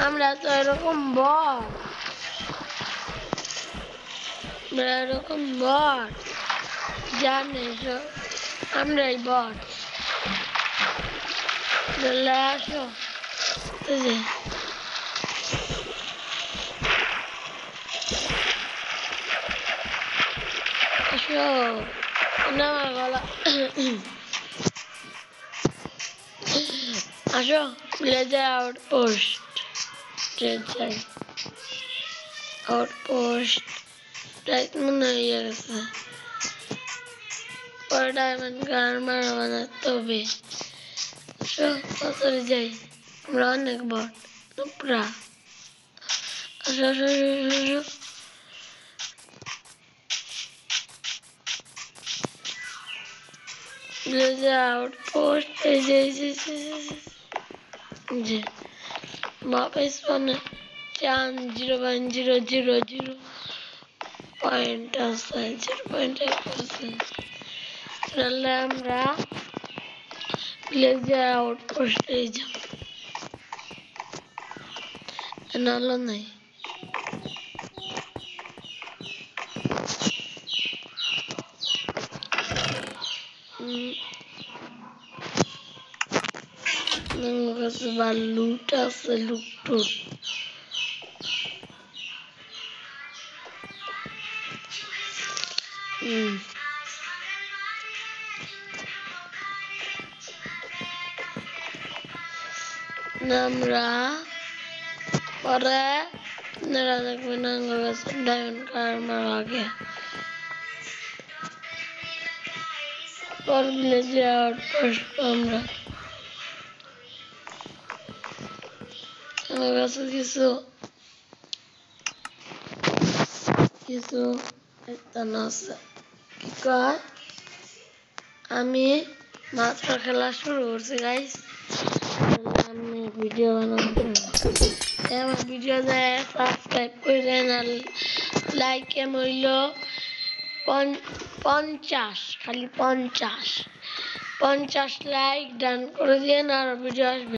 আমরা তো এরকম বট, জানিস আমরাই বট। আসো আসো না গলা আসো ভিলেজে আউটপোস্ট মনে হয়ে গেছে। পরে ডায়মন্ড আর্মার বানাতে হবে। তাড়াতাড়ি যাই, আমরা অনেক বট নুপরা। আসো আসো আসো ভিলেজে আউটপোস্ট এই যে মাপেস মানে 0.000 পয়েন্ট আছে, 0.1%। তাহলে আমরা ভিলেজে আউটপোস্টে যাব, নাহলে নাই। আমার কাছে লুট আছে, লুট আমরা পরে আপনারা দেখবেন আমার কাছে ডায়মন্ড আর্মার আগে পর ভিলেজে আউটপোস্ট আমরা আমার কাছে কিছু আছে। কি কয় আমি মাত্র খেলা শুরু করছি গাইস, আমি ভিডিও বানাতে আমার ভিডিও দেয় সাবস্ক্রাইব করে দেন আর লাইক হইল 50, খালি 50 লাইক ডান করে দিন আর ভিডিও আসবে।